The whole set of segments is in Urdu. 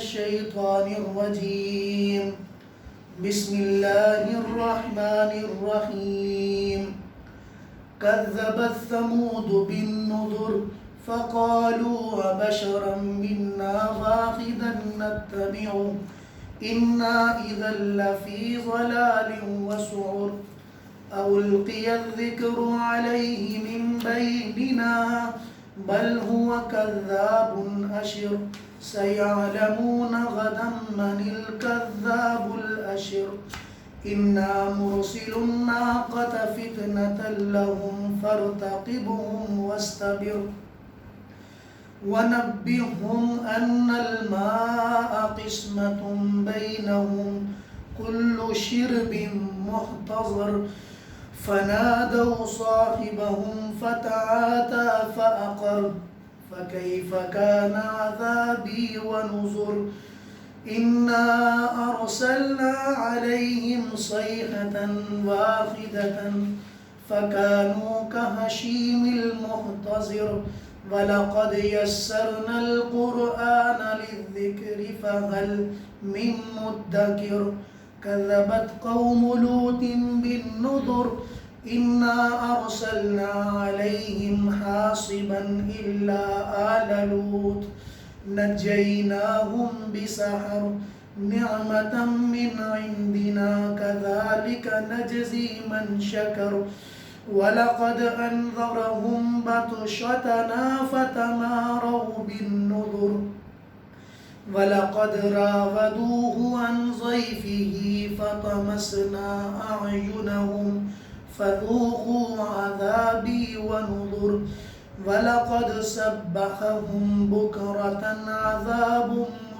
الشيطان الرجيم بسم الله الرحمن الرحيم كذبت ثمود بالنذر فقالوا أبشرا منا واحدا نتبعه إنا إذا لفي ضلال وسعر أو ألقي الذكر عليه من بيننا بل هو كذاب أشر سيعلمون غدا من الكذاب الأشر إنا مرسل الناقة فتنة لهم فارتقبهم واستبر ونبئهم أن الماء قسمة بينهم كل شرب محتضر فنادوا صاحبهم فتعاتى فأقر فكيف كان عذابي ونذر إنا أرسلنا عليهم صيحة واحدة فكانوا كهشيم المحتضر ولقد يسرنا القرآن للذكر فهل من مدكر كذبت قوم لوط بالنذر إنا أرسلنا عليهم حاصبا إلا آل لوط نجيناهم بسحر نعمة من عندنا كذلك نجزي من شكر ولقد أنذرهم بطشتنا فتماروا بالنذر ولقد راودوه عن ضيفه فطمسنا أعينهم فذوقوا عذابي ونذر ولقد سبحهم بكرة عذاب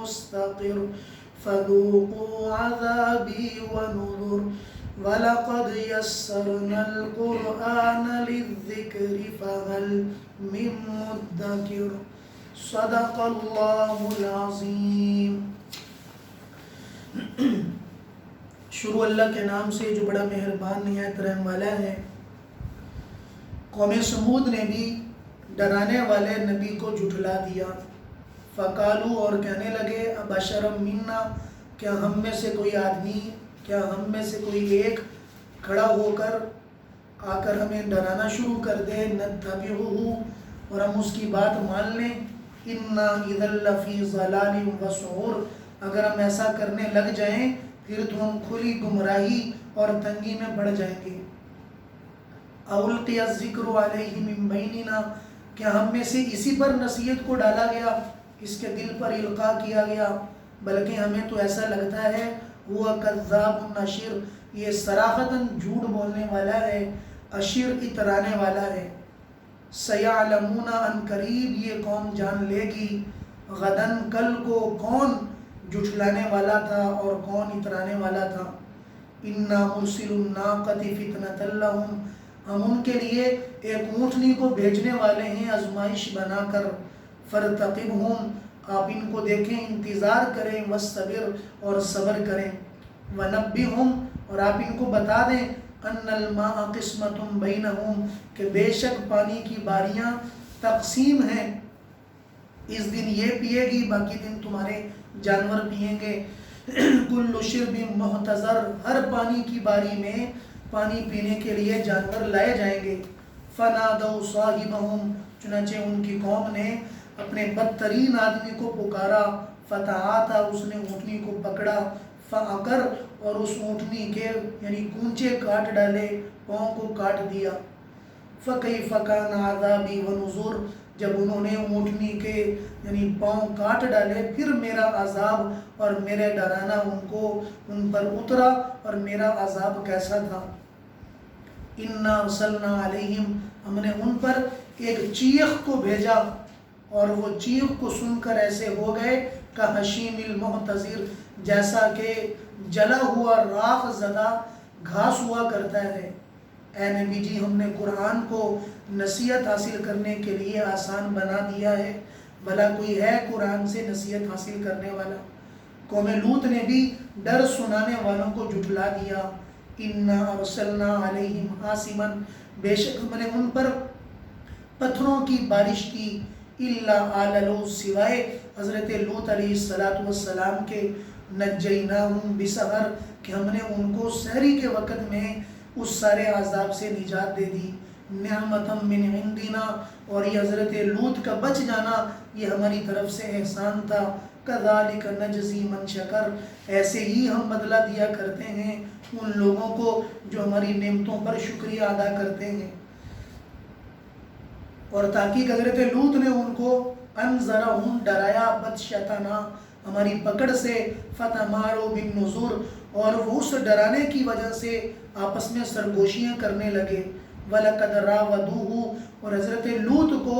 مستقر فذوقوا عذابي ونذر ولقد يسرنا القرآن للذكر فهل من مدكر صدق اللہ العظیم۔ شروع اللہ کے نام سے جو بڑا مہربان نہایت رحم والا ہے۔ قوم سمود نے بھی ڈرانے والے نبی کو جھٹلا دیا۔ فقالو اور کہنے لگے ابشرا منا، کیا ہم میں سے کوئی آدمی، کیا ہم میں سے کوئی ایک کھڑا ہو کر آ کر ہمیں ڈرانا شروع کر دے، نتبعہ اور ہم اس کی بات مان لیں، انا اذا لفی ضلال وسعر، اگر ہم ایسا کرنے لگ جائیں پھر تو ہم کھلی گمراہی اور تنگی میں پڑ جائیں گے۔ اولقی الذکر علیہ من بیننا، کیا ہم میں سے اسی پر نصیحت کو ڈالا گیا، اس کے دل پر القاء کیا گیا، بلکہ ہمیں تو ایسا لگتا ہے وہ کذاب اشر، یہ صراحتاً جھوٹ بولنے والا ہے، اشر اترانے والا ہے۔ سیعلمون ان قریب یہ قوم جان لے گی، غدن کل کو کون جھٹلانے والا تھا اور کون اترانے والا تھا۔ انا مرسل الناقۃ فتنۃ لہم، ہم ان کے لیے ایک اونٹنی کو بھیجنے والے ہیں آزمائش بنا کر۔ فرتقبہم، آپ ان کو دیکھیں، انتظار کریں، واصطبر اور صبر کریں، ونبئہم اور آپ ان کو بتا دیں، ان الماء قسمۃ بینہم کہ بے شک پانی کی باریاں تقسیم ہیں، اس دن یہ پیے گی باقی دن تمہارے جانور پیئیں گے۔ کل شرب محتضر، ہر پانی کی باری میں پانی پینے کے لیے جانور لائے جائیں گے۔ فنادوا صاحبہم، چنانچہ ان کی قوم نے اپنے بدترین آدمی کو پکارا، فتعاتی، اس نے اونٹنی کو پکڑا، فعقر اور اس اونٹنی کے یعنی کونچے کاٹ ڈالے، پاؤں کو کاٹ دیا۔ فکیف کان عذابی ونذر، جب انہوں نے اونٹنی کے یعنی پاؤں کاٹ ڈالے پھر میرا عذاب اور میرے ڈرانا ان پر اترا اور میرا عذاب کیسا تھا۔ انا ارسلنا علیہم، ہم نے ان پر ایک چیخ کو بھیجا اور وہ چیخ کو سن کر ایسے ہو گئے کہشیم المحتضر، جیسا کہ جلا ہوا راکھ زدہ گھاس ہوا کرتا ہے۔ اے نبی جی، ہم نے قرآن کو نصیحت حاصل کرنے کے لیے آسان بنا دیا ہے، بھلا کوئی ہے قرآن سے نصیحت حاصل کرنے والا؟ قوم لوط نے بھی ڈر سنانے والوں کو جھٹلا دیا۔ انا ارسلنا علیہم حاصبا، بے شک ہم نے ان پر پتھروں کی بارش کی، الا آل لوط، سوائے حضرت لوط علیہ السلام کے نجیناہم بسحر کہ ہم نے ان کو سحری کے وقت میں اس سارے عذاب سے نجات دے دی، نعمتم من عندنا، اور یہ حضرت لوط کا بچ جانا یہ ہماری طرف سے احسان تھا، کذالک نجزی من شکر، ایسے ہی ہم بدلہ دیا کرتے ہیں ان لوگوں کو جو ہماری نعمتوں پر شکریہ ادا کرتے ہیں۔ اور تاکہ حضرت لوط نے ان کو انذرہم ڈرایا بدشتنا ہماری پکڑ سے، فتماروا بالنذر، اور وہ اس ڈرانے کی وجہ سے آپس میں سرگوشیاں کرنے لگے، وَلَقَدْ رَاوَدُوهُ، اور حضرت لوط کو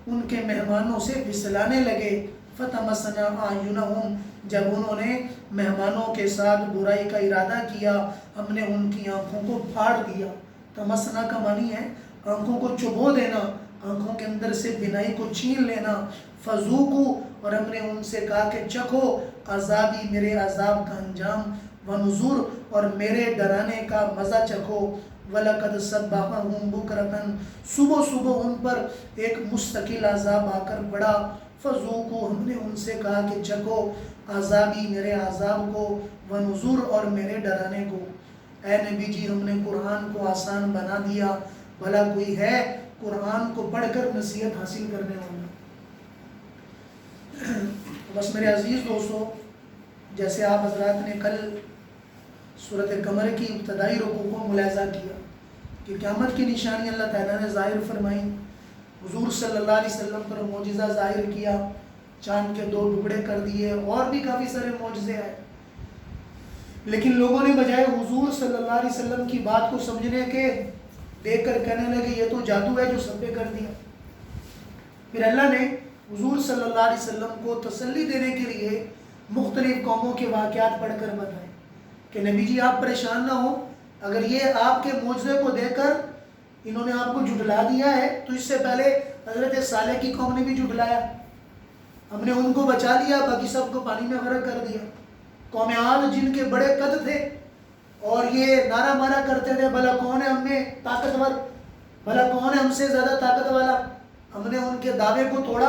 ان کے مہمانوں سے پھسلانے لگے، فَتَمَسَّنَا أَعْيُنَهُمْ، جب انہوں نے مہمانوں کے ساتھ برائی کا ارادہ کیا ہم نے ان کی آنکھوں کو پھاڑ دیا۔ تمسنا کا معنی ہے آنکھوں کو چبو دینا، آنکھوں کے اندر سے بینائی کو چھین لینا، فذوقوا، اور ہم نے ان سے کہا کہ چکھو عذابی، میرے عذاب کا انجام، ونذر، اور میرے ڈرانے کا مزہ چکھو، وَلَقَدْ صَبَّحَهُمْ بُكْرَةً، صبح صبح ان پر ایک مستقل عذاب آ کر پڑا، فذوقوا، ہم نے ان سے کہا کہ چکھو عذابی، میرے عذاب کو، ونذر، اور میرے ڈرانے کو۔ اے نبی جی ہم نے قرآن کو آسان بنا دیا، بھلا کوئی ہے قرآن کو پڑھ کر نصیحت حاصل کرنے والا؟ بس میرے عزیز دوستو، جیسے آپ حضرات نے کل سورۃ قمر کی ابتدائی رکوع کو ملاحظہ کیا کہ قیامت کی نشانی اللہ تعالیٰ نے ظاہر فرمائی، حضور صلی اللہ علیہ وسلم پر معجزہ ظاہر کیا، چاند کے 2 ٹکڑے کر دیے، اور بھی کافی سارے معجزے آئے، لیکن لوگوں نے بجائے حضور صلی اللہ علیہ وسلم کی بات کو سمجھنے کے دیکھ کر کہنے لگے یہ تو جادو ہے جو سب پہ کر دیا۔ پھر اللہ نے حضور صلی اللہ علیہ وسلم کو تسلی دینے کے لیے مختلف قوموں کے واقعات پڑھ کر بتائے کہ نبی جی آپ پریشان نہ ہو، اگر یہ آپ کے معجزے کو دیکھ کر انہوں نے آپ کو جھٹلا دیا ہے تو اس سے پہلے حضرت صالح کی قوم نے بھی جھٹلایا، ہم نے ان کو بچا لیا، باقی سب کو پانی میں غرق کر دیا۔ قوم عاد جن کے بڑے قد تھے اور یہ نعرہ مارا کرتے تھے بھلا کون ہے ہم میں طاقتور، بھلا کون ہے ہم سے زیادہ طاقت والا، ہم نے ان کے دعوے کو توڑا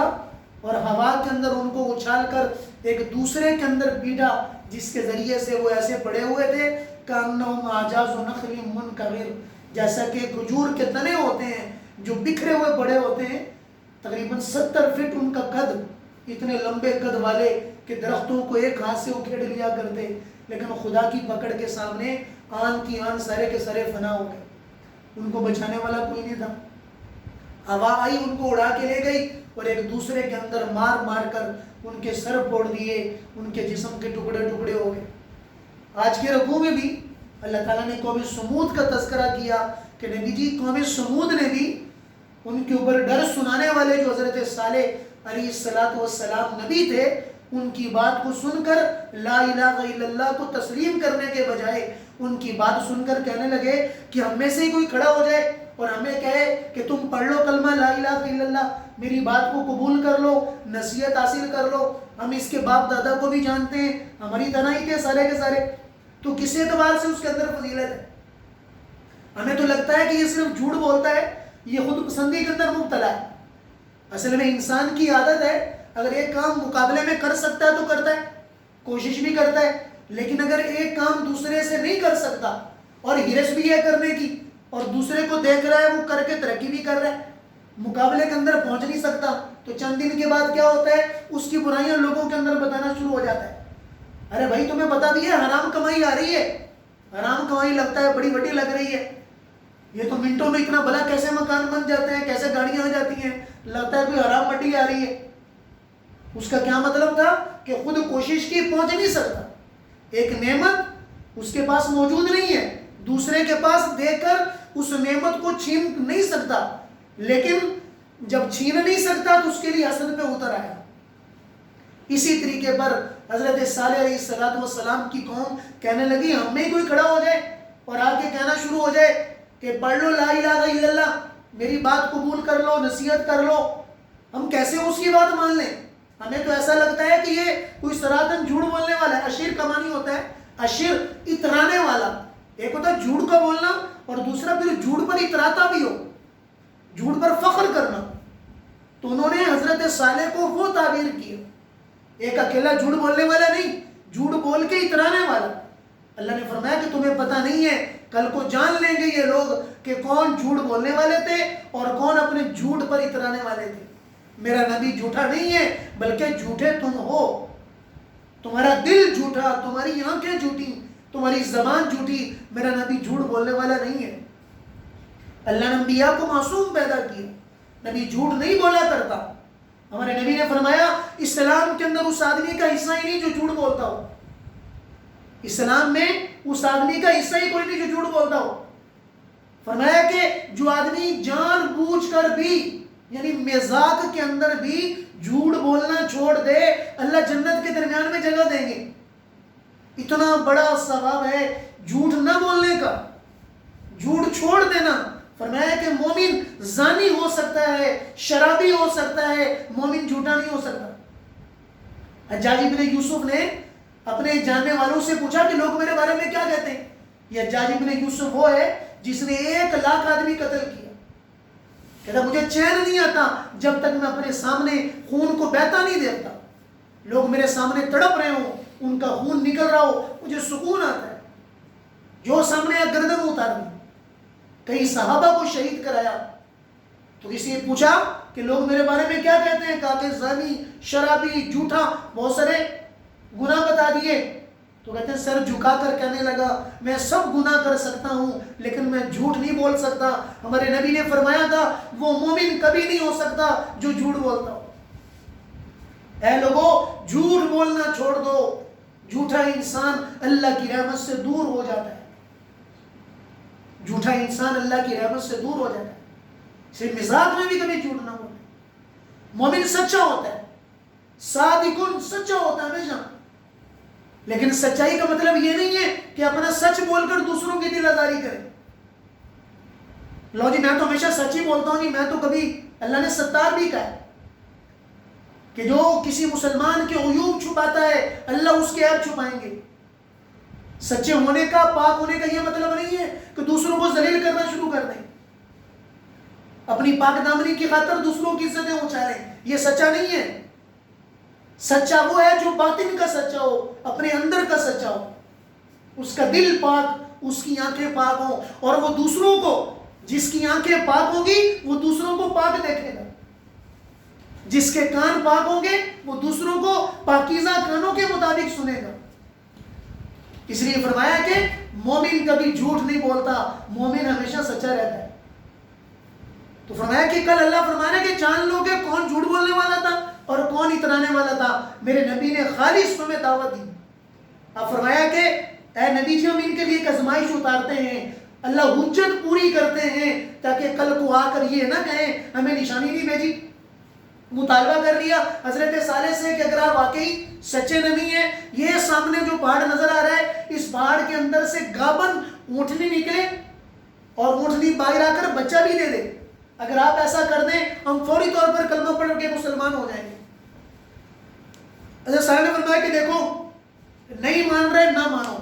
اور ہوا کے اندر ان کو اچھال کر ایک دوسرے کے اندر پیٹا، جس کے ذریعے سے وہ ایسے پڑے ہوئے تھے کأنہم اعجاز نخل منقعر، جیسا کہ کھجور کے تنے ہوتے ہیں جو بکھرے ہوئے پڑے ہوتے ہیں، تقریباً 70 فٹ ان کا قد، اتنے لمبے قد والے کہ درختوں کو ایک ہاتھ سے اکھیڑ لیا کرتے، لیکن خدا کی پکڑ کے سامنے آن کی آن سارے کے سارے فنا ہو گئے، ان کو بچانے والا کوئی نہیں تھا۔ ہوا آئی ان کو اڑا کے لے گئی اور ایک دوسرے کے اندر مار مار کر ان کے سر پھوڑ دیے، ان کے جسم کے ٹکڑے ٹکڑے ہو گئے۔ آج کے رکوع میں بھی اللہ تعالیٰ نے قوم سمود کا تذکرہ کیا کہ نبی جی قوم سمود نے بھی ان کے اوپر ڈر سنانے والے جو حضرت صالح علیہ السلام نبی تھے، ان کی بات کو سن کر لا الہ الا اللہ کو تسلیم کرنے کے بجائے ان کی بات سن کر کہنے لگے کہ ہم میں سے ہی کوئی کھڑا ہو جائے اور ہمیں کہے کہ تم پڑھ لو کلمہ لا الہ الا اللہ، میری بات کو قبول کر لو، نصیحت حاصل کر لو، ہم اس کے باپ دادا کو بھی جانتے ہیں، ہماری طرح ہی تھے سارے کے سارے، تو کس اعتبار سے اس کے اندر فضیلت ہے؟ ہمیں تو لگتا ہے کہ یہ صرف جھوٹ بولتا ہے، یہ خود پسندی کے اندر مبتلا ہے۔ اصل میں انسان کی عادت ہے اگر ایک کام مقابلے میں کر سکتا ہے تو کرتا ہے، کوشش بھی کرتا ہے، لیکن اگر ایک کام دوسرے سے نہیں کر سکتا اور ہرس بھی ہے کرنے کی اور دوسرے کو دیکھ رہا ہے وہ کر کے ترقی بھی کر رہا ہے، مقابلے کے اندر پہنچ نہیں سکتا، تو چند دن کے بعد کیا ہوتا ہے اس کی برائیاں لوگوں کے اندر بتانا شروع ہو جاتا ہے۔ ارے بھائی تمہیں پتا بھی ہے حرام کمائی آ رہی ہے، حرام کمائی لگتا ہے بڑی بڑی لگ رہی ہے، یہ تو منٹوں میں اتنا بلا کیسے مکان بن جاتے ہیں، کیسے گاڑیاں آ جاتی ہیں، لگتا ہے کوئی حرام منڈی آ رہی ہے۔ اس کا کیا مطلب تھا کہ خود کوشش کی پہنچ نہیں سکتا، ایک نعمت اس کے پاس موجود نہیں ہے، دوسرے کے پاس دے کر اس نعمت کو چھین نہیں سکتا، لیکن جب چھین نہیں سکتا تو اس کے لیے حسد پہ اتر آیا۔ اسی طریقے پر حضرت صالح علیہ السلام کی قوم کہنے لگی ہم میں کوئی کھڑا ہو جائے اور آ کے کہنا شروع ہو جائے کہ پڑھ لو لا الہ الا اللہ، میری بات قبول کر لو، نصیحت کر لو، ہم کیسے اس کی بات مان لیں؟ ہمیں تو ایسا لگتا ہے کہ یہ کوئی سراتن جھوٹ بولنے والا ہے۔ اشیر کا معنی ہوتا ہے اشیر، اترانے والا، ایک ہوتا ہے جھوٹ کا بولنا اور دوسرا پھر جھوٹ پر اتراتا بھی ہو، جھوٹ پر فخر کرنا۔ تو انہوں نے حضرت صالح کو وہ تعبیر کی ایک اکیلا جھوٹ بولنے والا نہیں، جھوٹ بول کے اترانے والا۔ اللہ نے فرمایا کہ تمہیں پتہ نہیں ہے، کل کو جان لیں گے یہ لوگ کہ کون جھوٹ بولنے والے تھے اور کون اپنے جھوٹ پر اترانے والے تھے۔ میرا نبی جھوٹا نہیں ہے، بلکہ جھوٹے تم ہو۔ تمہارا دل جھوٹا، تمہاری آنکھیں جھوٹی، تمہاری زبان جھوٹی، میرا نبی جھوٹ بولنے والا نہیں ہے۔ اللہ نے انبیاء کو معصوم پیدا کیا، نبی جھوٹ نہیں بولا کرتا۔ ہمارے نبی نے فرمایا اسلام کے اندر اس آدمی کا حصہ ہی نہیں جو جھوٹ بولتا ہو، اسلام میں اس آدمی کا حصہ ہی کوئی نہیں جو جھوٹ بولتا ہو۔ فرمایا کہ جو آدمی جان بوجھ کر بھی، یعنی مذاق کے اندر بھی جھوٹ بولنا چھوڑ دے، اللہ جنت کے درمیان میں جگہ دیں گے۔ اتنا بڑا ثواب ہے جھوٹ نہ بولنے کا، جھوٹ چھوڑ دینا۔ فرمایا کہ مومن زانی ہو سکتا ہے، شرابی ہو سکتا ہے، مومن جھوٹا نہیں ہو سکتا۔ حجاج ابن یوسف نے اپنے جاننے والوں سے پوچھا کہ لوگ میرے بارے میں کیا کہتے ہیں؟ یہ حجاج ابن یوسف وہ ہے جس نے 1,00,000 آدمی قتل کیا۔ کہتا مجھے چین نہیں آتا جب تک میں اپنے سامنے خون کو بہتا نہیں دیکھتا، لوگ میرے سامنے تڑپ رہے ہوں، ان کا خون نکل رہا ہو، مجھے سکون آتا ہے۔ جو سامنے گردن اتار دی، کئی صحابہ کو شہید کرایا۔ تو کسی نے پوچھا کہ لوگ میرے بارے میں کیا کہتے ہیں؟ کہا کہ زانی، شرابی، جھوٹا، بہت سارے گناہ بتا دیے۔ تو کہتے ہیں سر جھکا کر کہنے لگا میں سب گناہ کر سکتا ہوں لیکن میں جھوٹ نہیں بول سکتا۔ ہمارے نبی نے فرمایا تھا وہ مومن کبھی نہیں ہو سکتا جو جھوٹ بولتا ہو۔ اے لوگوں جھوٹ بولنا چھوڑ دو، جھوٹا انسان اللہ کی رحمت سے دور ہو جاتا ہے، جھوٹا انسان اللہ کی رحمت سے دور ہو جاتا ہے۔ صرف مزاج میں بھی کبھی جھوٹ نہ بولے۔ مومن سچا ہوتا ہے، صادقن سچا ہوتا ہے ہمیشہ، لیکن سچائی کا مطلب یہ نہیں ہے کہ اپنا سچ بول کر دوسروں کی دل آزاری کرے۔ لو جی میں تو ہمیشہ سچ ہی بولتا ہوں جی، میں تو کبھی، اللہ نے ستار بھی کہا ہے کہ جو کسی مسلمان کے عیوب چھپاتا ہے اللہ اس کے عیب چھپائیں گے۔ سچے ہونے کا، پاک ہونے کا یہ مطلب نہیں ہے کہ دوسروں کو ذلیل کرنا شروع کر دیں، اپنی پاک دامنی کی خاطر دوسروں کی عزتیں اچھالیں، یہ سچا نہیں ہے۔ سچا وہ ہے جو باطن کا سچا ہو، اپنے اندر کا سچا ہو، اس کا دل پاک، اس کی آنکھیں پاک ہوں، اور وہ دوسروں کو، جس کی آنکھیں پاک ہوگی وہ دوسروں کو پاک دیکھے گا، جس کے کان پاک ہوں گے وہ دوسروں کو پاکیزہ کانوں کے مطابق سنے گا۔ اس لیے فرمایا کہ مومن کبھی جھوٹ نہیں بولتا، مومن ہمیشہ سچا رہتا ہے۔ تو فرمایا کہ کل اللہ فرمایا کہ جان لو کہ کون جھوٹ بولنے والا تھا اور کون اترانے والا تھا۔ میرے نبی نے خالص تمہیں دعوت دی۔ اب فرمایا کہ اے نبی جی ہم ان کے لیے ایک آزمائش اتارتے ہیں، اللہ حجت پوری کرتے ہیں تاکہ کل کو آ کر یہ نہ کہیں ہمیں نشانی نہیں بھیجی۔ مطالبہ کر لیا حضرت صالح سے کہ اگر آپ واقعی سچے نبی ہیں، یہ سامنے جو پہاڑ نظر آ رہا ہے اس پہاڑ کے اندر سے گابن اونٹنی نکلے اور اونٹنی باہر آ کر بچہ بھی دے دے، اگر آپ ایسا کر دیں ہم فوری طور پر کلمہ پڑھ کے مسلمان ہو جائیں گے۔ حضرت صالح نے فرمایا کہ دیکھو نہیں مان رہے نہ مانو،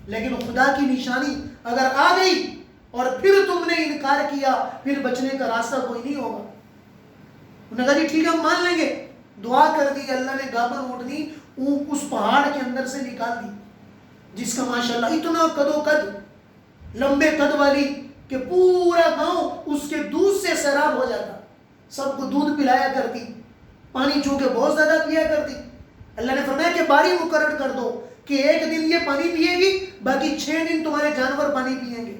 لیکن خدا کی نشانی اگر آ گئی اور پھر تم نے انکار کیا پھر بچنے کا راستہ کوئی نہیں ہوگا۔ انہوں نے کہا جی ٹھیک ہے ہم مان لیں گے۔ دعا کر دی، اللہ نے گابن اونٹنی اس پہاڑ کے اندر سے نکال دی، جس کا ماشاءاللہ اتنا قد و قد، لمبے قد والی کہ پورا گاؤں اس کے دودھ سے سیراب ہو جاتا، سب کو دودھ پلایا کرتی، پانی چونکہ بہت زیادہ پیا کرتی۔ اللہ نے فرمایا کہ باری مقرر کر دو کہ ایک دن یہ پانی پیے گی، باقی 6 دن تمہارے جانور پانی پیئیں گے،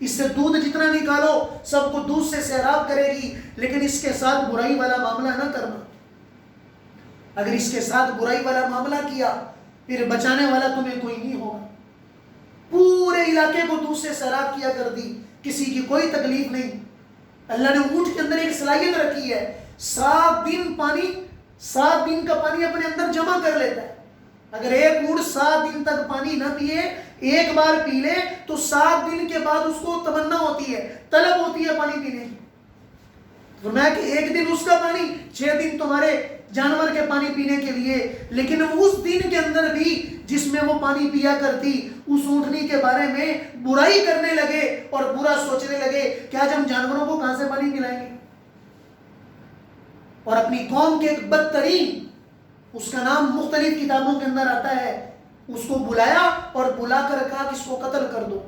اس سے دودھ جتنا نکالو سب کو دودھ سے سیراب کرے گی، لیکن اس کے ساتھ برائی والا معاملہ نہ کرنا۔ اگر اس کے ساتھ برائی والا معاملہ کیا پھر بچانے والا تمہیں کوئی نہیں ہوگا۔ پورے علاقے کو دودھ سے سیراب کیا کر دی، کسی کی کوئی تکلیف نہیں۔ اللہ نے اونٹ کے اندر ایک صلاحیت رکھی ہے، 7 دن پانی، 7 دن کا پانی اپنے اندر جمع کر لیتا ہے۔ اگر ایک اونٹ 7 دن تک پانی نہ پیے، ایک بار پی لے تو 7 دن کے بعد اس کو تمنا ہوتی ہے، طلب ہوتی ہے پانی پینے کی۔ فرمایا کہ ایک دن اس کا پانی، 6 دن تمہارے جانور کے پانی پینے کے لیے۔ لیکن اس دن کے اندر بھی جس میں وہ پانی پیا کرتی اس اونٹنی کے بارے میں برائی کرنے لگے اور برا سوچنے لگے کہ آج ہم جانوروں کو کہاں سے پانی پلائیں گے، اور اپنی قوم کے ایک بدترین اس کا نام مختلف کتابوں کے اندر آتا ہے. اس کو بلایا اور بلا کر کہا کہ اس کو قتل کر دو,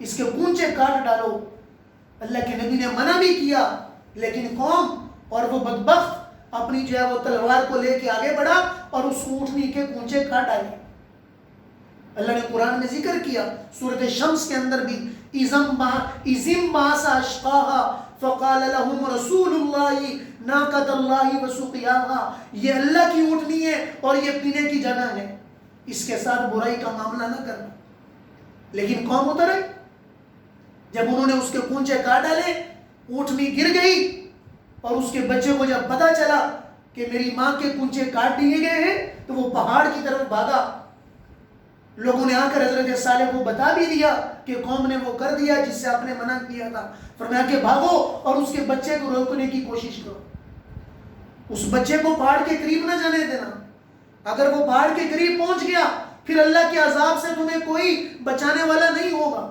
اس کے کونچے کاٹ ڈالو. اللہ کے نبی نے منع بھی کیا, لیکن قوم اور وہ بدبخت اپنی جو ہے وہ تلوار کو لے کے آگے بڑھا اور اس اونٹنی کے کونچے کاٹ ڈالے. اللہ نے قرآن میں ذکر کیا سورۃ شمس کے اندر بھی, اِذِمْ بَعَثَ أَشْقَاهَا فَقَالَ لَهُمْ رَسُولُ اللَّهِ نَاقَةَ اللَّهِ وَسُقْيَاهَا. یہ اللہ کی اونٹنی ہے اور یہ پینے کی جگہ ہے, اس کے ساتھ برائی کا معاملہ نہ کرنا. لیکن قوم اتر آئی, جب انہوں نے اس کے کونچے کاٹ ڈالے, اونٹنی گر گئی اور اس کے بچے کو جب پتا چلا کہ میری ماں کے کونچے کاٹ دیے گئے ہیں تو وہ پہاڑ کی طرف بھاگا. لوگوں نے آ کر حضرت صالح کو بتا بھی دیا کہ قوم نے وہ کر دیا جس سے آپ نے منع کیا تھا. فرمایا کہ بھاگو اور اس کے بچے کو روکنے کی کوشش کرو, اس بچے کو پہاڑ کے قریب نہ جانے دینا. اگر وہ پہاڑ کے قریب پہنچ گیا پھر اللہ کے عذاب سے تمہیں کوئی بچانے والا نہیں ہوگا.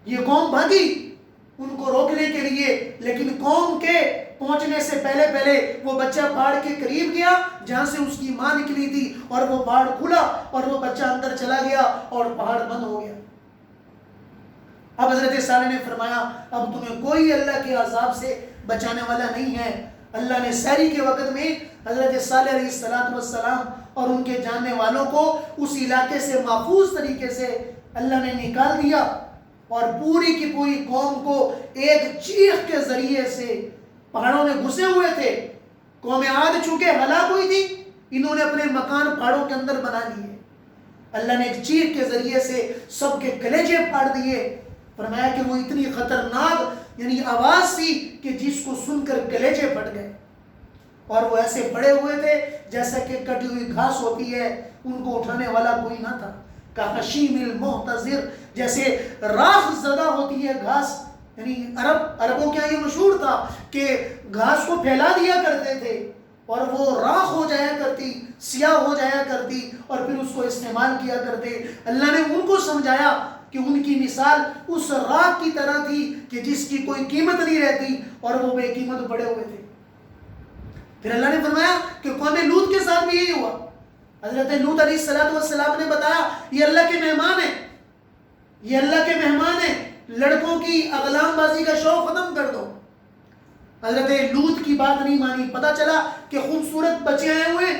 یہ قوم بھاگی ان کو روکنے کے لیے, لیکن قوم کے پہنچنے سے پہلے وہ بچہ پہاڑ کے قریب گیا جہاں سے اس کی ماں نکلی تھی, اور وہ پہاڑ کھلا اور وہ بچہ اندر چلا گیا اور پہاڑ بند ہو گیا. اب حضرت صالح نے فرمایا اب تمہیں کوئی اللہ کے عذاب سے بچانے والا نہیں ہے. اللہ نے سحری کے وقت میں حضرت صالح علیہ السلام اور ان کے جاننے والوں کو اس علاقے سے محفوظ طریقے سے اللہ نے نکال دیا, اور پوری کی پوری قوم کو ایک چیخ کے ذریعے سے پہاڑوں میں گھسے ہوئے تھے. قوم عاد چونکہ ہلاک ہوئی تھی, انہوں نے اپنے مکان پہاڑوں کے اندر بنا لیے. اللہ نے ایک چیخ کے ذریعے سے سب کے کلیجے پھاڑ دیے. فرمایا کہ وہ اتنی خطرناک یعنی آواز تھی کہ جس کو سن کر کلیجے پھٹ گئے, اور وہ ایسے پڑے ہوئے تھے جیسا کہ کٹی ہوئی گھاس ہوتی ہے, ان کو اٹھانے والا کوئی نہ تھا. کَحَشِیمِ الْمُحْتَضِرِ, جیسے راکھ زدہ ہوتی ہے گھاس, یعنی عربوں کیا یہ مشہور تھا کہ گھاس کو پھیلا دیا کرتے تھے اور وہ راکھ ہو جایا کرتی, سیاہ ہو جایا کرتی, اور پھر اس کو استعمال کیا کرتے. اللہ نے ان کو سمجھایا کہ ان کی مثال اس راکھ کی طرح تھی کہ جس کی کوئی قیمت نہیں رہتی, اور وہ بے قیمت پڑے ہوئے تھے. پھر اللہ نے فرمایا کہ قوم لوط کے ساتھ بھی یہی ہوا. حضرت لوط علیہ السلام نے بتایا یہ اللہ کے مہمان ہیں, یہ اللہ کے مہمان ہیں, لڑکوں کی اغلام بازی کا شوق ختم کر دو. حضرت لوط کی بات نہیں مانی. پتا چلا کہ خوبصورت بچے آئے ہوئے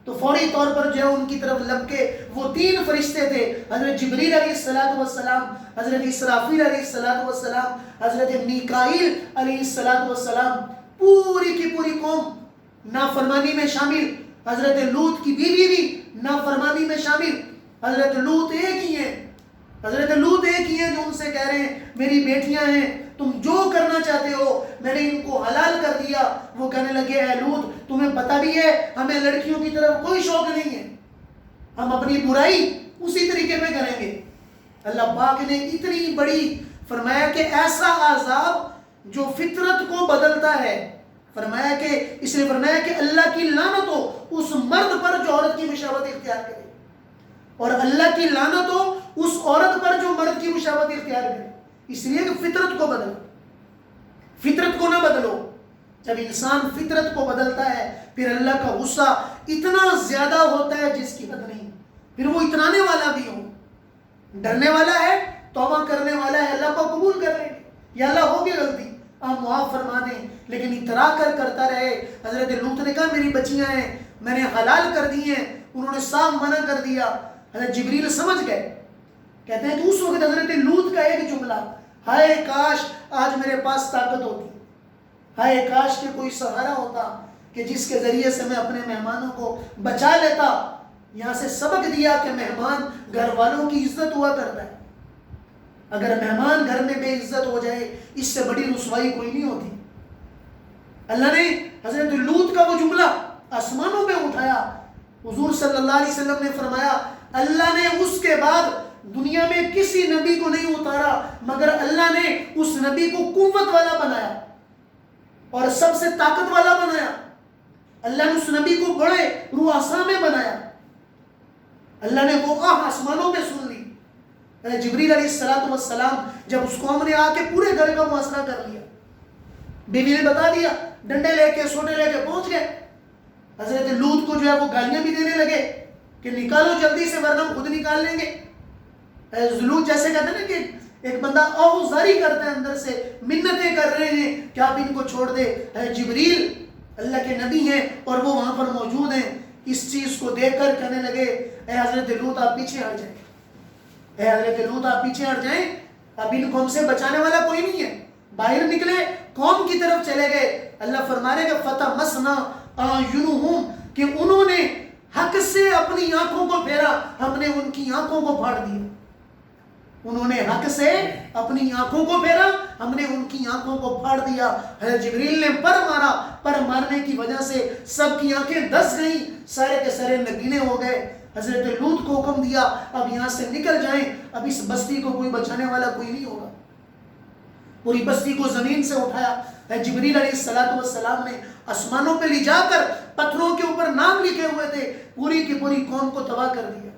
تو فوری طور پر جو ہے ان کی طرف لب کے وہ 3 فرشتے تھے, حضرت جبریل علیہ السلام, حضرت اسرافیل علیہ السلام, حضرت میکائیل علیہ السلام. پوری کی پوری قوم نافرمانی میں شامل, حضرت لوط کی بیوی بھی نافرمانی میں شامل. حضرت لوط ایک ہی ہیں, حضرت لوط ایک ہی ہیں جو ان سے کہہ رہے ہیں میری بیٹیاں ہیں, تم جو کرنا چاہتے ہو میں نے ان کو حلال کر دیا. وہ کہنے لگے اے لوط تمہیں پتہ بھی ہے ہمیں لڑکیوں کی طرف کوئی شوق نہیں ہے, ہم اپنی برائی اسی طریقے پہ کریں گے. اللہ پاک نے اتنی بڑی فرمایا کہ ایسا عذاب جو فطرت کو بدلتا ہے, فرمایا کہ اس نے فرمایا کہ اللہ کی لعنت ہو اس مرد پر جو عورت کی مشابہت اختیار کرے, اور اللہ کی لعنت ہو اس عورت پر جو مرد کی مشابہت اختیار کرے. اس لیے کہ فطرت کو بدلو, فطرت کو نہ بدلو. جب انسان فطرت کو بدلتا ہے پھر اللہ کا غصہ اتنا زیادہ ہوتا ہے جس کی حد نہیں. پھر وہ اترانے والا بھی ہو, ڈرنے والا ہے, توبہ کرنے والا ہے, اللہ کو قبول کر لیں گے, یا اللہ ہوگی غلطی آپ معاف فرما دیں, لیکن اترا کر کرتا رہے. حضرت لوط نے کہا میری بچیاں ہیں میں نے حلال کر دی ہیں, انہوں نے صاف منع کر دیا. حضرت جبریل سمجھ گئے, کہتے ہیں کہ اس وقت حضرت لوط کا ایک جملہ, ہائے کاش آج میرے پاس طاقت ہوتی, ہائے کاش کہ کوئی سہارا ہوتا کہ جس کے ذریعے سے میں اپنے مہمانوں کو بچا لیتا. یہاں سے سبق دیا کہ مہمان گھر والوں کی عزت ہوا کرتا ہے. اگر مہمان گھر میں بے عزت ہو جائے اس سے بڑی رسوائی کوئی نہیں ہوتی. اللہ نے حضرت لوط کا وہ جملہ آسمانوں پہ اٹھایا. حضور صلی اللہ علیہ وسلم نے فرمایا اللہ نے اس کے بعد دنیا میں کسی نبی کو نہیں اتارا مگر اللہ نے اس نبی کو قوت والا بنایا اور سب سے طاقت والا بنایا. اللہ نے اس نبی کو بڑے رؤسا میں بنایا. اللہ نے وہ آسمانوں میں سن لی. جبریل علیہ السلام جب اس قوم نے آ کے پورے گھر کا محاصرہ کر لیا, بیوی نے بتا دیا, ڈنڈے لے کے سوٹے لے کے پہنچ گئے. حضرت لوط کو جو ہے وہ گالیاں بھی دینے لگے کہ نکالو جلدی سے ورنہ ہم خود نکال لیں گے. لوط جیسے کہتے ہیں نا کہ ایک بندہ آہوزاری کرتا ہے اندر سے, منتیں کر رہے ہیں کہ آپ ان کو چھوڑ دے. جبریل اللہ کے نبی ہیں اور وہ وہاں پر موجود ہیں, اس چیز کو دیکھ کر کہنے لگے اے حضرت لوط آپ پیچھے ہٹ جائیں, اے حضرت لوط آپ پیچھے ہٹ جائیں, اب ان قوم سے بچانے والا کوئی نہیں ہے. باہر نکلے, قوم کی طرف چلے گئے. اللہ فرما رہے کہ فتمسنا اعینہم, کہ انہوں نے حق سے اپنی آنکھوں کو پھیرا, ہم نے ان کی آنکھوں کو پھاڑ دیا. انہوں نے حق سے اپنی آنکھوں کو پھیرا, ہم نے ان کی آنکھوں کو پھاڑ دیا. حضرت جبریل نے پر مارا, پر مارنے کی وجہ سے سب کی آنکھیں دس گئیں, سارے کے سارے نگینے ہو گئے. حضرت لوط کو حکم دیا اب یہاں سے نکل جائیں, اب اس بستی کو کوئی بچانے والا کوئی نہیں ہوگا. پوری بستی کو زمین سے اٹھایا. جبریل علیہ السلام نے آسمانوں پہ لے جا کر پتھروں کے اوپر نام لکھے ہوئے تھے, پوری کی پوری قوم کو تباہ کر دیا.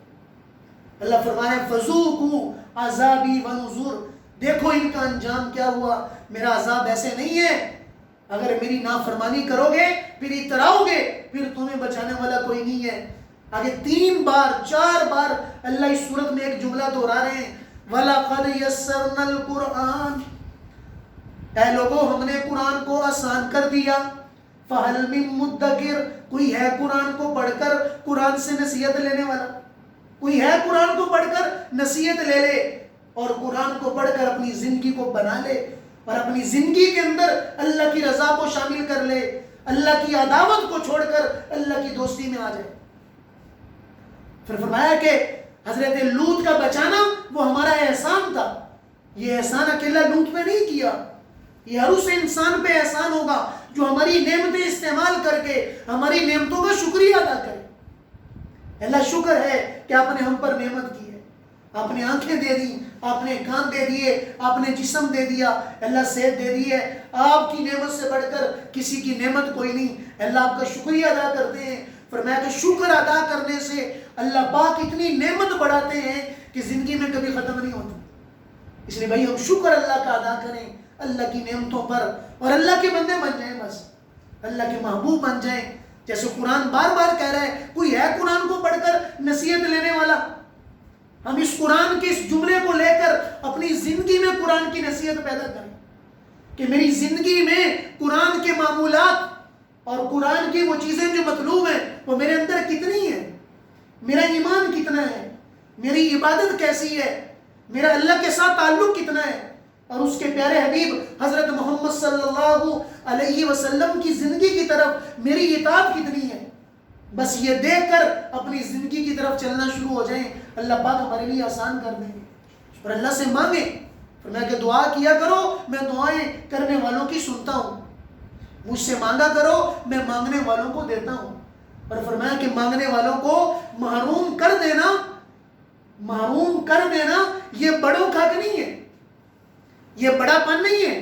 اللہ فرمایا فذوقوا عذابی ونذر, دیکھو ان کا انجام کیا ہوا, میرا عذاب ایسے نہیں ہے, اگر میری نافرمانی کرو گے پھر اتراؤ گے پھر تمہیں بچانے والا کوئی نہیں ہے. آگے 3 بار 4 بار اللہ اس صورت میں ایک جملہ دہرا رہے ہیں, وَلَقَدْ يَسَّرْنَا الْقُرْآنَ, اے لوگوں ہم نے قرآن کو آسان کر دیا. فَهَلْ مِن مُدَّكِرْ, کوئی ہے قرآن کو پڑھ کر قرآن سے نصیحت لینے والا, کوئی ہے قرآن کو پڑھ کر نصیحت لے لے اور قرآن کو پڑھ کر اپنی زندگی کو بنا لے اور اپنی زندگی کے اندر اللہ کی رضا کو شامل کر لے, اللہ کی عداوت کو چھوڑ کر اللہ کی دوستی میں آ جائے. پھر فرمایا کہ حضرت لوط کا بچانا وہ ہمارا احسان تھا. یہ احسان اکیلا لوط پہ نہیں کیا, یہ ہر اس انسان پہ احسان ہوگا جو ہماری نعمتیں استعمال کر کے ہماری نعمتوں کا شکریہ ادا کرے. اللہ شکر ہے کہ آپ نے ہم پر نعمت کی ہے, آپ نے آنکھیں دے دی, آپ نے کان دے دیے, آپ نے جسم دے دیا, اللہ صحت دے دی ہے. آپ کی نعمت سے بڑھ کر کسی کی نعمت کوئی نہیں. اللہ آپ کا شکریہ ادا کرتے ہیں. فرمایا کہ شکر ادا کرنے سے اللہ پاک اتنی نعمت بڑھاتے ہیں کہ زندگی میں کبھی ختم نہیں ہوتی. اس لیے بھائی ہم شکر اللہ کا ادا کریں اللہ کی نعمتوں پر اور اللہ کے بندے بن جائیں, بس اللہ کے محبوب بن جائیں. جیسے قرآن بار بار کہہ رہا ہے کوئی ہے قرآن کو پڑھ کر نصیحت لینے والا, ہم اس قرآن کے اس جملے کو لے کر اپنی زندگی میں قرآن کی نصیحت پیدا کریں کہ میری زندگی میں قرآن کے معمولات اور قرآن کی وہ چیزیں جو مطلوب ہیں وہ میرے اندر کتنی ہیں, میرا ایمان کتنا ہے, میری عبادت کیسی ہے, میرا اللہ کے ساتھ تعلق کتنا ہے, اور اس کے پیارے حبیب حضرت محمد صلی اللہ علیہ وسلم کی زندگی کی طرف میری اطاعت کتنی ہے. بس یہ دیکھ کر اپنی زندگی کی طرف چلنا شروع ہو جائیں, اللہ پاک ہمارے لیے آسان کر دیں گے. اور اللہ سے مانگیں, فرمایا کہ دعا کیا کرو میں دعائیں کرنے والوں کی سنتا ہوں, مجھ سے مانگا کرو میں مانگنے والوں کو دیتا ہوں. اور فرمایا کہ مانگنے والوں کو محروم کر دینا, محروم کر دینا یہ بڑوں کا حق نہیں ہے, یہ بڑا پن نہیں ہے.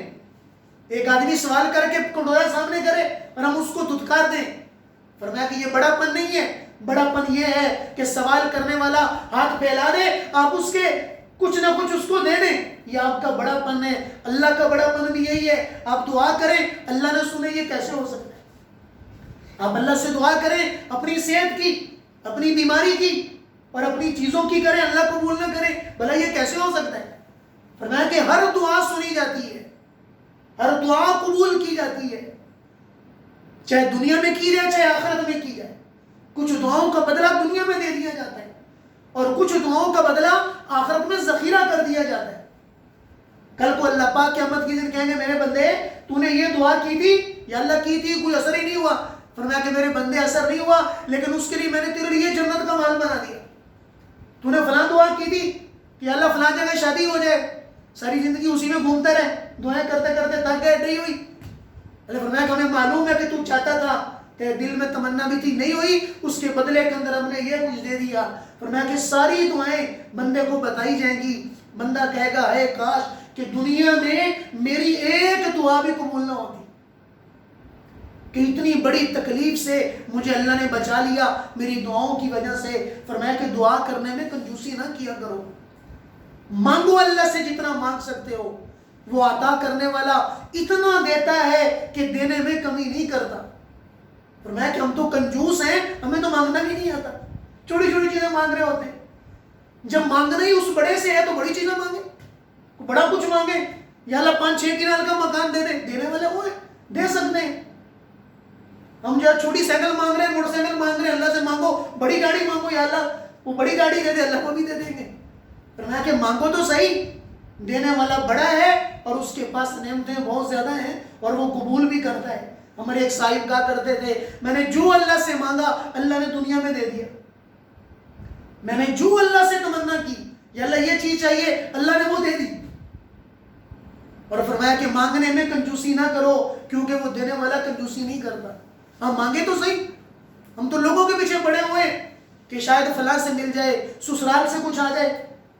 ایک آدمی سوال کر کے کٹورا سامنے کرے اور ہم اس کو دھتکار دیں, فرمایا کہ یہ بڑا پن نہیں ہے. بڑا پن یہ ہے کہ سوال کرنے والا ہاتھ پھیلا دے, آپ اس کے کچھ نہ کچھ اس کو دے دیں, یہ آپ کا بڑا پن ہے. اللہ کا بڑا پن بھی یہی ہے, آپ دعا کریں اللہ نہ سنے, یہ کیسے ہو سکتا ہے؟ آپ اللہ سے دعا کریں اپنی صحت کی, اپنی بیماری کی اور اپنی چیزوں کی کریں, اللہ قبول نہ کریں, بھلا یہ کیسے ہو سکتا ہے؟ فرمایا کہ ہر دعا سنی جاتی ہے, ہر دعا قبول کی جاتی ہے, چاہے دنیا میں کی جائے چاہے آخرت میں کی جائے. کچھ دعاؤں کا بدلہ دنیا میں دے دیا جاتا ہے اور کچھ دعاؤں کا بدلہ آخرت میں ذخیرہ کر دیا جاتا ہے. کل کو اللہ پاک قیامت کے دن کہیں گے میرے بندے تو نے یہ دعا کی تھی یا اللہ کی تھی, کوئی اثر ہی نہیں ہوا. فرمایا کہ میرے بندے اثر نہیں ہوا لیکن اس کے لیے میں نے تیرے لیے جنت کا مال بنا دیا. تو نے فلاں دعا کی تھی کہ اللہ فلاں جگہ شادی ہو جائے, ساری زندگی اسی میں گھومتے رہے, دعائیں کرتے کرتے تھک گئے, نہیں ہوئی. اللہ فرمایا کہ ہمیں معلوم ہے کہ تو چاہتا تھا, تیرے دل میں تمنا بھی تھی, نہیں ہوئی, اس کے بدلے کے اندر ہم نے یہ کچھ دے دیا. فرمایا کہ ساری دعائیں بندے کو بتائی جائیں گی. بندہ کہے گا اے کاش کہ دنیا میں میری ایک دعا بھی قبول نہ ہوتی, کہ اتنی بڑی تکلیف سے مجھے اللہ نے بچا لیا میری دعاؤں کی وجہ سے. فرمایا کہ دعا کرنے میں کنجوسی نہ کیا کرو, مانگو اللہ سے جتنا مانگ سکتے ہو, وہ عطا کرنے والا اتنا دیتا ہے کہ دینے میں کمی نہیں کرتا. فرمایا کہ ہم تو کنجوس ہیں، ہمیں تو مانگنا بھی نہیں آتا، چھوٹی چھوٹی چیزیں مانگ رہے ہوتے ہیں. جب مانگنا ہی اس بڑے سے ہے تو بڑی چیزیں مانگیں، بڑا کچھ مانگیں. یا اللہ 5-6 کنال کا مکان دے دے، دینے والے وہ ہے، دے سکتے ہیں. ہم جو چھوٹی سائیکل مانگ رہے ہیں، موٹر سائیکل مانگ رہے ہیں، اللہ سے مانگو بڑی گاڑی مانگو، یا اللہ وہ بڑی گاڑی دے دے، اللہ کو بھی دے دیں گے. فرمایا کہ مانگو تو صحیح، دینے والا بڑا ہے اور اس کے پاس نعمتیں بہت زیادہ ہیں اور وہ قبول بھی کرتا ہے. ہمارے ایک صاحب کہا کرتے تھے، میں نے جو اللہ سے مانگا اللہ نے دنیا میں دے دیا. میں نے جو اللہ سے تمنا کی یا اللہ یہ چیز چاہیے، اللہ نے وہ دے دی. اور فرمایا کہ مانگنے میں کنجوسی نہ کرو کیونکہ وہ دینے والا کنجوسی نہیں کرتا. ہم مانگے تو صحیح، ہم تو لوگوں کے پیچھے پڑے ہوئے ہیں کہ شاید فلاں سے مل جائے، سسرال سے کچھ آ جائے،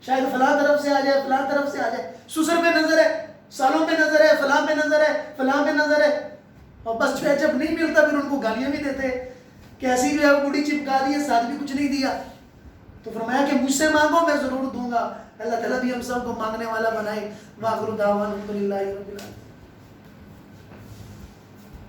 شاید فلاں طرف سے آ جائے، فلاں طرف سے آ جائے. سسر پہ نظر ہے، سالوں پہ نظر ہے، فلاں پہ نظر ہے، فلاں پہ نظر ہے. اور بس جو ہے جب نہیں ملتا پھر ان کو گالیاں بھی دیتے کہ ایسی جو ہے وہ بوڑھی چپکا دی ہے، ساتھ بھی کچھ نہیں دیا. تو فرمایا کہ مجھ سے مانگو میں ضرور دوں گا. اللہ تعالیٰ بھی ہم سب کو مانگنے والا بنائے. وآخر دعوانا الحمدللہ رب العالمین.